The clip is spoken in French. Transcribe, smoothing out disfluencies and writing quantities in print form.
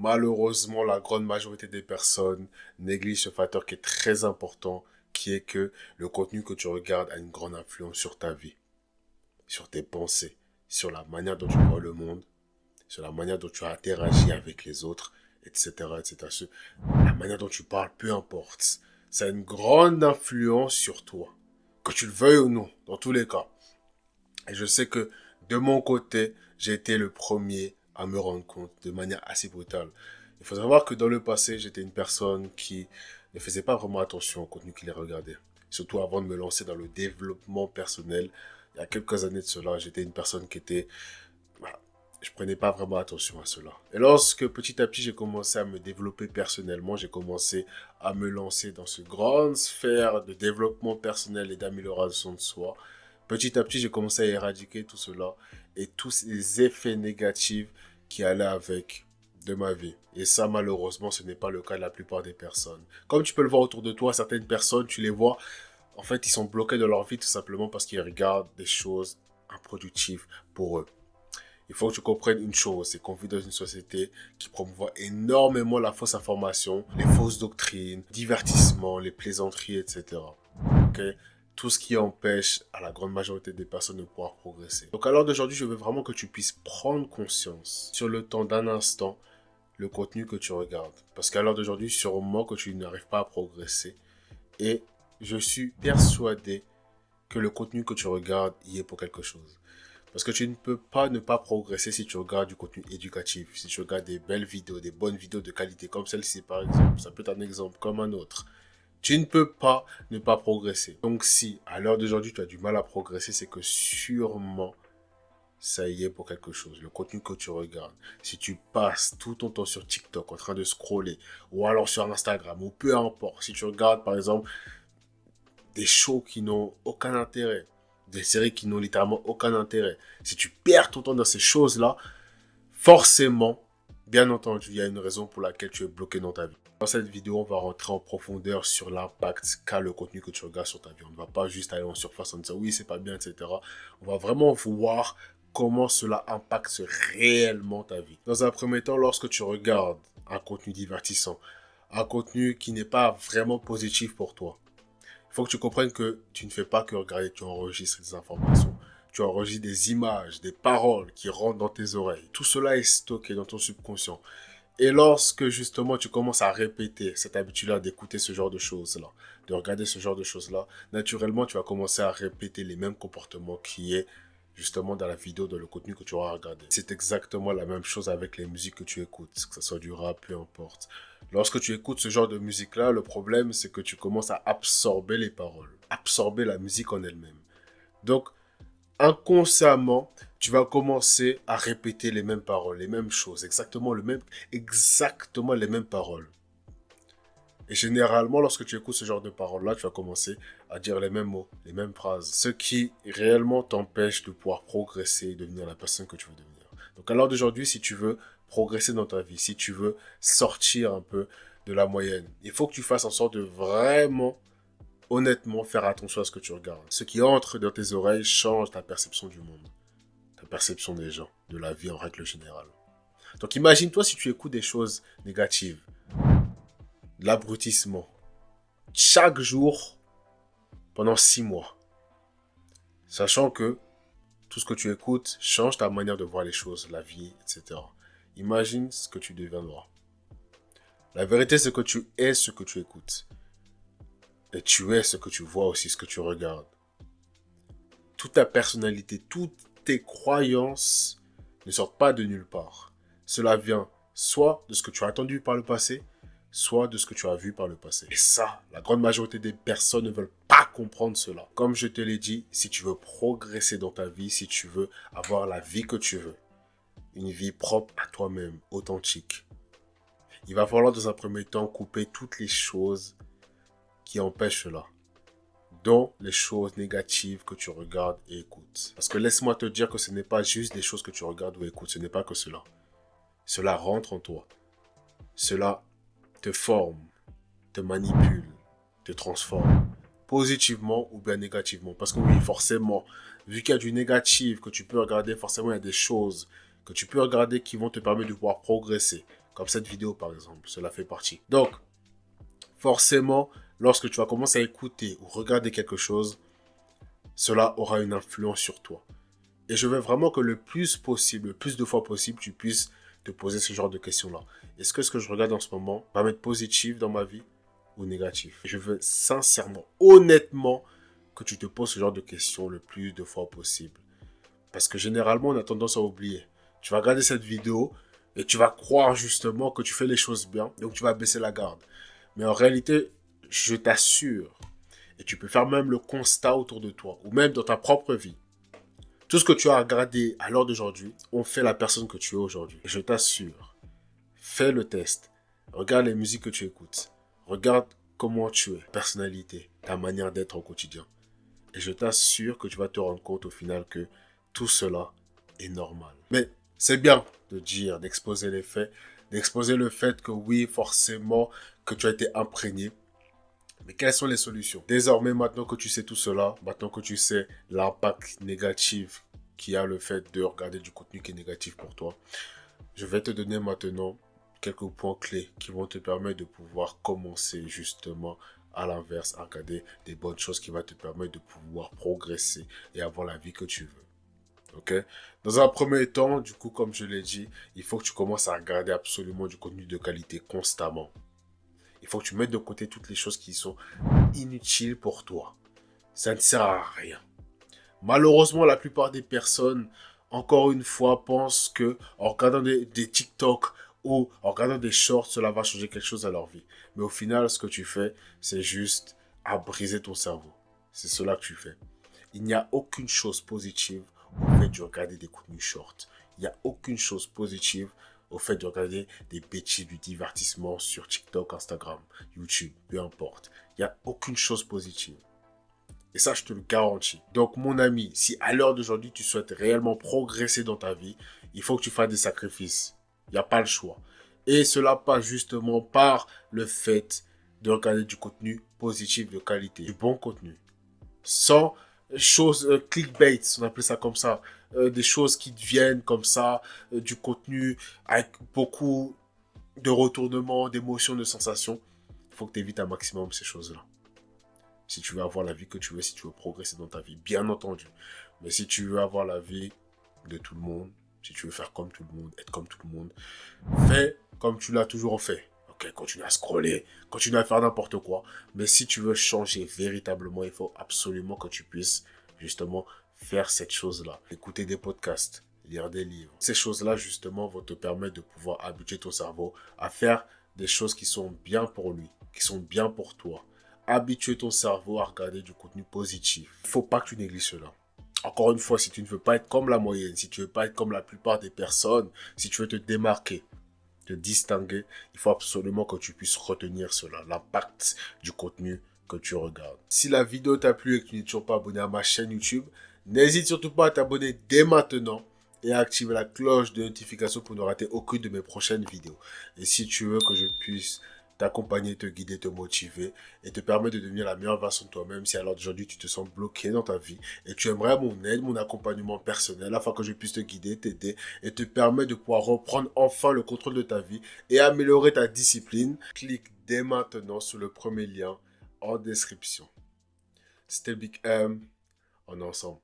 Malheureusement, la grande majorité des personnes négligent ce facteur qui est très important, qui est que le contenu que tu regardes a une grande influence sur ta vie, sur tes pensées, sur la manière dont tu vois le monde, sur la manière dont tu interagis avec les autres, etc., etc. La manière dont tu parles, peu importe. Ça a une grande influence sur toi, que tu le veuilles ou non, dans tous les cas. Et je sais que de mon côté, j'ai été le premier à me rendre compte de manière assez brutale. Il faut savoir que dans le passé, j'étais une personne qui ne faisait pas vraiment attention au contenu qu'il regardait. Surtout avant de me lancer dans le développement personnel. Il y a quelques années de cela, j'étais une personne qui était... Voilà, je prenais pas vraiment attention à cela. Et lorsque petit à petit j'ai commencé à me développer personnellement, j'ai commencé à me lancer dans ce grande sphère de développement personnel et d'amélioration de soi. Petit à petit, j'ai commencé à éradiquer tout cela et tous les effets négatifs qui allaient avec de ma vie. Et ça, malheureusement, ce n'est pas le cas de la plupart des personnes. Comme tu peux le voir autour de toi, certaines personnes, tu les vois, en fait, ils sont bloqués dans leur vie tout simplement parce qu'ils regardent des choses improductives pour eux. Il faut que tu comprennes une chose, c'est qu'on vit dans une société qui promouvoit énormément la fausse information, les fausses doctrines, divertissement, les plaisanteries, etc. Ok? Tout ce qui empêche à la grande majorité des personnes de pouvoir progresser. Donc à l'heure d'aujourd'hui, je veux vraiment que tu puisses prendre conscience sur le temps d'un instant le contenu que tu regardes. Parce qu'à l'heure d'aujourd'hui, sûrement que tu n'arrives pas à progresser. Et je suis persuadé que le contenu que tu regardes y est pour quelque chose. Parce que tu ne peux pas ne pas progresser si tu regardes du contenu éducatif, si tu regardes des belles vidéos, des bonnes vidéos de qualité comme celle-ci par exemple. Ça peut être un exemple comme un autre. Tu ne peux pas ne pas progresser. Donc si à l'heure d'aujourd'hui tu as du mal à progresser, c'est que sûrement ça y est pour quelque chose. Le contenu que tu regardes. Si tu passes tout ton temps sur TikTok en train de scroller, ou alors sur Instagram, ou peu importe, si tu regardes par exemple des shows qui n'ont aucun intérêt, des séries qui n'ont littéralement aucun intérêt, si tu perds ton temps dans ces choses-là, forcément, bien entendu, il y a une raison pour laquelle tu es bloqué dans ta vie. Dans cette vidéo, on va rentrer en profondeur sur l'impact qu'a le contenu que tu regardes sur ta vie. On ne va pas juste aller en surface en disant oui, c'est pas bien, etc. On va vraiment voir comment cela impacte réellement ta vie. Dans un premier temps, lorsque tu regardes un contenu divertissant, un contenu qui n'est pas vraiment positif pour toi, il faut que tu comprennes que tu ne fais pas que regarder, tu enregistres des informations. Tu enregistres des images, des paroles qui rentrent dans tes oreilles. Tout cela est stocké dans ton subconscient. Et lorsque justement tu commences à répéter cette habitude-là d'écouter ce genre de choses-là, de regarder ce genre de choses-là, naturellement tu vas commencer à répéter les mêmes comportements qui est justement dans la vidéo, dans le contenu que tu auras regardé. C'est exactement la même chose avec les musiques que tu écoutes, que ce soit du rap, peu importe. Lorsque tu écoutes ce genre de musique-là, le problème c'est que tu commences à absorber les paroles, absorber la musique en elle-même. Donc, inconsciemment, tu vas commencer à répéter les mêmes paroles, les mêmes choses, exactement les mêmes paroles. Et généralement, lorsque tu écoutes ce genre de paroles-là, tu vas commencer à dire les mêmes mots, les mêmes phrases. Ce qui réellement t'empêche de pouvoir progresser et devenir la personne que tu veux devenir. Donc à l'heure d'aujourd'hui, si tu veux progresser dans ta vie, si tu veux sortir un peu de la moyenne, il faut que tu fasses en sorte de vraiment, honnêtement, faire attention à ce que tu regardes. Ce qui entre dans tes oreilles change ta perception du monde, ta perception des gens, de la vie en règle générale. Donc imagine-toi si tu écoutes des choses négatives, de l'abrutissement, chaque jour pendant 6 mois. Sachant que tout ce que tu écoutes change ta manière de voir les choses, la vie, etc. Imagine ce que tu deviendras. La vérité, c'est que tu es ce que tu écoutes. Et tu es ce que tu vois aussi, ce que tu regardes. Toute ta personnalité, toutes tes croyances ne sortent pas de nulle part. Cela vient soit de ce que tu as entendu par le passé, soit de ce que tu as vu par le passé. Et ça, la grande majorité des personnes ne veulent pas comprendre cela. Comme je te l'ai dit, si tu veux progresser dans ta vie, si tu veux avoir la vie que tu veux, une vie propre à toi-même, authentique, il va falloir dans un premier temps couper toutes les choses qui empêchent cela, dont les choses négatives que tu regardes et écoutes. Parce que laisse-moi te dire que ce n'est pas juste des choses que tu regardes ou écoutes, ce n'est pas que cela. Cela rentre en toi. Cela te forme, te manipule, te transforme, positivement ou bien négativement. Parce que oui, forcément, vu qu'il y a du négatif que tu peux regarder, forcément il y a des choses que tu peux regarder qui vont te permettre de pouvoir progresser. Comme cette vidéo, par exemple, cela fait partie. Donc, forcément, lorsque tu vas commencer à écouter ou regarder quelque chose, cela aura une influence sur toi. Et je veux vraiment que le plus possible, le plus de fois possible, tu puisses te poser ce genre de questions-là. Est-ce que ce que je regarde en ce moment va m'être positif dans ma vie ou négatif? Je veux sincèrement, honnêtement, que tu te poses ce genre de questions le plus de fois possible. Parce que généralement, on a tendance à oublier. Tu vas regarder cette vidéo et tu vas croire justement que tu fais les choses bien, donc tu vas baisser la garde. Mais en réalité, je t'assure, et tu peux faire même le constat autour de toi, ou même dans ta propre vie. Tout ce que tu as regardé à l'heure d'aujourd'hui ont fait la personne que tu es aujourd'hui. Et je t'assure, fais le test. Regarde les musiques que tu écoutes. Regarde comment tu es, personnalité, ta manière d'être au quotidien. Et je t'assure que tu vas te rendre compte au final que tout cela est normal. Mais c'est bien de dire, d'exposer les faits, d'exposer le fait que oui, forcément, que tu as été imprégné. Mais quelles sont les solutions? Désormais, maintenant que tu sais tout cela, maintenant que tu sais l'impact négatif qu'il y a le fait de regarder du contenu qui est négatif pour toi, je vais te donner maintenant quelques points clés qui vont te permettre de pouvoir commencer justement à l'inverse, à regarder des bonnes choses qui vont te permettre de pouvoir progresser et avoir la vie que tu veux. Ok? Dans un premier temps, du coup, comme je l'ai dit, il faut que tu commences à regarder absolument du contenu de qualité constamment. Il faut que tu mettes de côté toutes les choses qui sont inutiles pour toi. Ça ne sert à rien. Malheureusement, la plupart des personnes, encore une fois, pensent que en regardant des TikTok ou en regardant des shorts, cela va changer quelque chose à leur vie. Mais au final, ce que tu fais, c'est juste à briser ton cerveau. C'est cela que tu fais. Il n'y a aucune chose positive au fait de regarder des contenus shorts. Il n'y a aucune chose positive au fait de regarder des bêtises, du divertissement sur TikTok, Instagram, YouTube, peu importe. Il n'y a aucune chose positive. Et ça, je te le garantis. Donc, mon ami, si à l'heure d'aujourd'hui, tu souhaites réellement progresser dans ta vie, il faut que tu fasses des sacrifices. Il n'y a pas le choix. Et cela passe justement par le fait de regarder du contenu positif de qualité, du bon contenu. Sans choses clickbait, on appelle ça comme ça. Des choses qui deviennent comme ça, du contenu avec beaucoup de retournements, d'émotions, de sensations. Il faut que tu évites un maximum ces choses-là. Si tu veux avoir la vie que tu veux, si tu veux progresser dans ta vie, bien entendu. Mais si tu veux avoir la vie de tout le monde, si tu veux faire comme tout le monde, être comme tout le monde, fais comme tu l'as toujours fait. Ok, continue à scroller, continue à faire n'importe quoi. Mais si tu veux changer véritablement, il faut absolument que tu puisses justement faire cette chose-là. Écouter des podcasts, lire des livres. Ces choses-là, justement, vont te permettre de pouvoir habituer ton cerveau à faire des choses qui sont bien pour lui, qui sont bien pour toi. Habituer ton cerveau à regarder du contenu positif. Il ne faut pas que tu négliges cela. Encore une fois, si tu ne veux pas être comme la moyenne, si tu ne veux pas être comme la plupart des personnes, si tu veux te démarquer, te distinguer, il faut absolument que tu puisses retenir cela, l'impact du contenu que tu regardes. Si la vidéo t'a plu et que tu n'es toujours pas abonné à ma chaîne YouTube, n'hésite surtout pas à t'abonner dès maintenant et à activer la cloche de notification pour ne rater aucune de mes prochaines vidéos. Et si tu veux que je puisse t'accompagner, te guider, te motiver et te permettre de devenir la meilleure version de toi-même si alors d'aujourd'hui tu te sens bloqué dans ta vie et tu aimerais mon aide, mon accompagnement personnel afin que je puisse te guider, t'aider et te permettre de pouvoir reprendre enfin le contrôle de ta vie et améliorer ta discipline, clique dès maintenant sur le premier lien en description. C'était Big M, on est ensemble.